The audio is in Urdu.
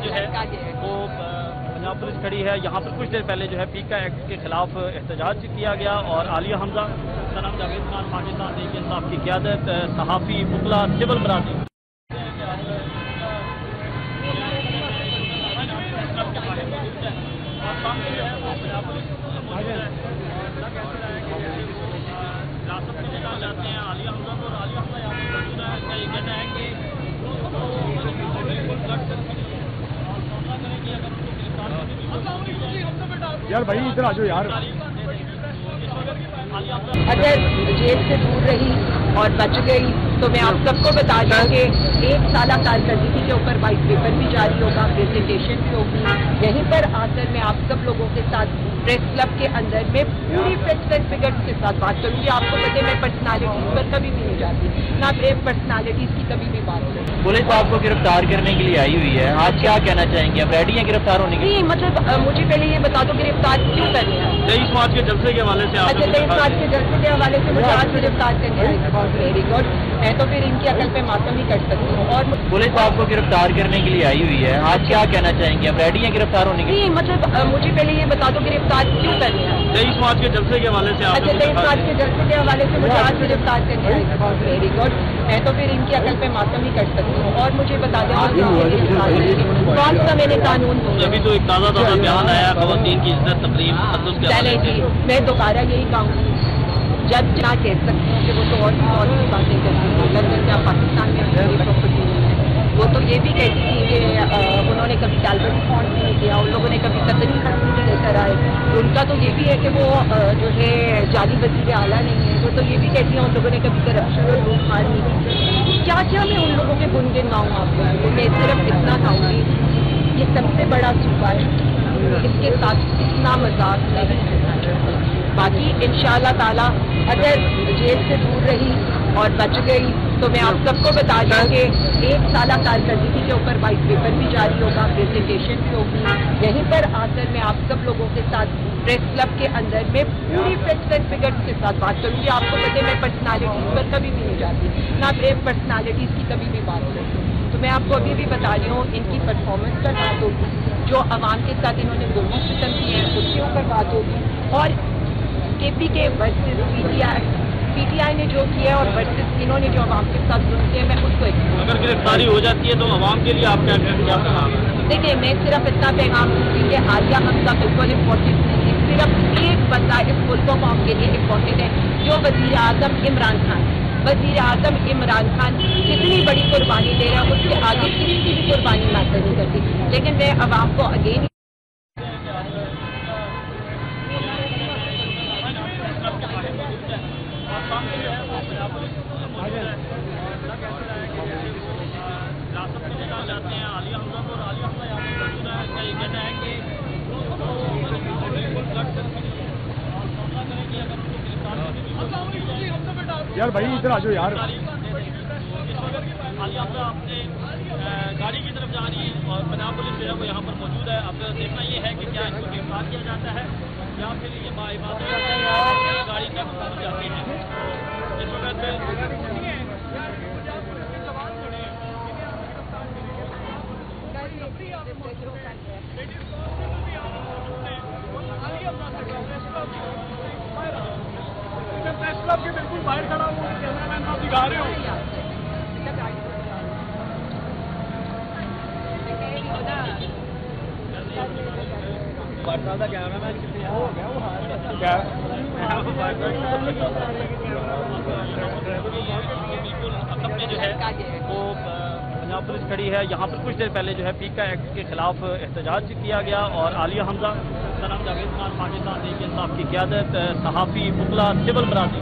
جو ہے وہ پنجاب پولیس کھڑی ہے یہاں پر کچھ دیر پہلے جو ہے پیکا ایکٹ کے خلاف احتجاج کیا گیا اور عالیہ حمزہ جناب جاوید خان پاکستان تحریک انصاف کی قیادت صحافی وکلا سول برادری جاتے ہیں عالیہ حمزہ کو اور عالیہ حمزہ یہاں پر موجود ہے اس کا یہ کہنا ہے کہ یار بھائی ادھر آ جاؤ یار. اگر جیل سے دور رہی اور بچ گئی تو میں آپ سب کو بتا دوں کہ 1 سالہ کارکردگی کے اوپر وائٹ پیپر بھی جاری ہوگا, پریزنٹیشن بھی ہوگی. یہیں پر آ کر میں آپ سب لوگوں کے ساتھ پریس کلب کے اندر میں پوری فیکٹس اینڈ فگرس کے ساتھ بات کروں گی. آپ کو پتہ ہے میں پرسنالٹیز پر کبھی بھی نہیں جاتی, نہ پرسنالٹیز کی کبھی بھی بات کروں. پولیس آپ کو گرفتار کرنے کے لیے آئی ہوئی ہے, آج کیا کہنا چاہیں گے؟ آپ ریڈی ہیں گرفتار ہونے کے لیے؟ نہیں مطلب مجھے پہلے یہ بتا دو گرفتار کیوں کر رہے ہیں؟ 23 مارچ کے جلسے کے حوالے سے. اچھا 23 مارچ کے جلسے کے حوالے سے مجھے آج گرفتار کرنے ویری گڈ. میں تو پھر ان کی عقل پہ ماتم ہی کر سکتی ہوں. اور پولیس آپ کو گرفتار کرنے کے لیے آئی ہوئی ہے, آج کیا کہنا چاہیں گے؟ آپ ریڈی ہیں گرفتار ہونے کے لیے؟ نہیں مطلب مجھے پہلے یہ بتا دو گرفتار کیوں کر رہے ہیں؟ 23 مارچ کے جلسے کے حوالے سے. اچھا 23 مارچ کے جلسے کے حوالے سے مجھے آج گرفتار کرنے ویری گڈ. میں تو پھر ان کی عقل پہ ماتم ہی کر سکتی ہوں. اور مجھے بتا دیں کون سا میں نے قانون ابھی تو ایک تازہ بیان آیا خواتین کی عزت تقریب چلے جی. میں دوبارہ یہی کہوں گی جب نہ کہہ سکتی ہوں کہ وہ تو اور بھی باتیں کرتی ہیں. لندن یا پاکستان میں پراپرٹی نہیں ہے. وہ تو یہ بھی کہتی تھی کہ انہوں نے کبھی کیلبری فونڈ نہیں کیا, ان لوگوں نے کبھی قطری خط نہیں لے کر آئے. ان کا تو یہ بھی ہے کہ وہ جو ہے جعلی وزیر اعلیٰ نہیں ہے. وہ تو یہ بھی کہتی ہیں ان لوگوں نے کبھی کرپشن اور لوٹ مار نہیں کی. کیا کیا میں ان لوگوں کے گن گنواؤں آپ کو؟ میں صرف اتنا کہوں گی یہ سب سے بڑا صوبہ ہے, اس کے ساتھ اتنا مذاق نہیں کرنا چاہیے. باقی انشاءاللہ تعالیٰ اگر جیل سے دور رہی اور بچ گئی تو میں آپ سب کو بتا دوں کہ 1 سالہ کارکردگی کے اوپر وائٹ پیپر بھی جاری ہوگا, پریزنٹیشن بھی ہوگی. یہیں پر آ کر میں آپ سب لوگوں کے ساتھ پریس کلب کے اندر میں پوری فیکٹس اینڈ فگرس کے ساتھ بات کروں گی. آپ کو پتہ ہے میں پرسنالٹیز پر کبھی بھی نہیں جاتی, نہ پرسنالٹیز کی کبھی بھی بات کرتی. تو میں آپ کو ابھی بھی بتا رہی ہوں ان کی پرفارمنس پر بات ہوگی, جو عوام کے ساتھ انہوں نے ظلم و ستم کیے ہیں اس کے اوپر بات ہوگی, اور KP کے ورسز پی ٹی آئی نے جو کیا اور ورسز انہوں نے جو عوام کے ساتھ ظلم کیا, میں اس کو اگر گرفتاری ہو جاتی ہے تو عوام کے لیے آپ کیا پیغام ہے؟ دیکھیے میں صرف اتنا پیغام دوں گی کہ عالیہ حمزہ بالکل امپورٹنٹ نہیں ہے. صرف ایک بندہ اس ملک و قوم کے لیے امپورٹنٹ ہے, جو وزیر اعظم عمران خان. وزیر اعظم عمران خان کتنی بڑی قربانی دے رہا ہے, اس کے آگے کسی کی بھی قربانی میٹر نہیں کرتی. لیکن میں عوام کو اگین جاتے ہیں عالیہ حمزہ کو اور عالیہ حمزہ یہاں پر موجود ہے. اس کا یہ کہنا ہے کہ یار بھائی ادھر آ جاؤ یار. عالیہ حمزہ اپنے گاڑی کی طرف جا رہی ہے اور پنجاب پولیس جو ہے وہ یہاں پر موجود ہے. اب دیکھنا یہ ہے کہ کیا اس کو گرفتار کیا جاتا ہے یا پھر یہ باعباد گاڑی تک پہنچ جاتی ہے. اس وقت پریس کلب کے بالکل باہر کھڑا ہوں, کیمرہ مین آپ دکھا رہے ہو. جو ہے وہ پنجاب پولیس کھڑی ہے یہاں پر کچھ دیر پہلے جو ہے پیکا ایکٹ کے خلاف احتجاج کیا گیا اور عالیہ حمزہ جناب جاوید خان پاکستان تحریک انصاف کی قیادت صحافی وکلا سول برادری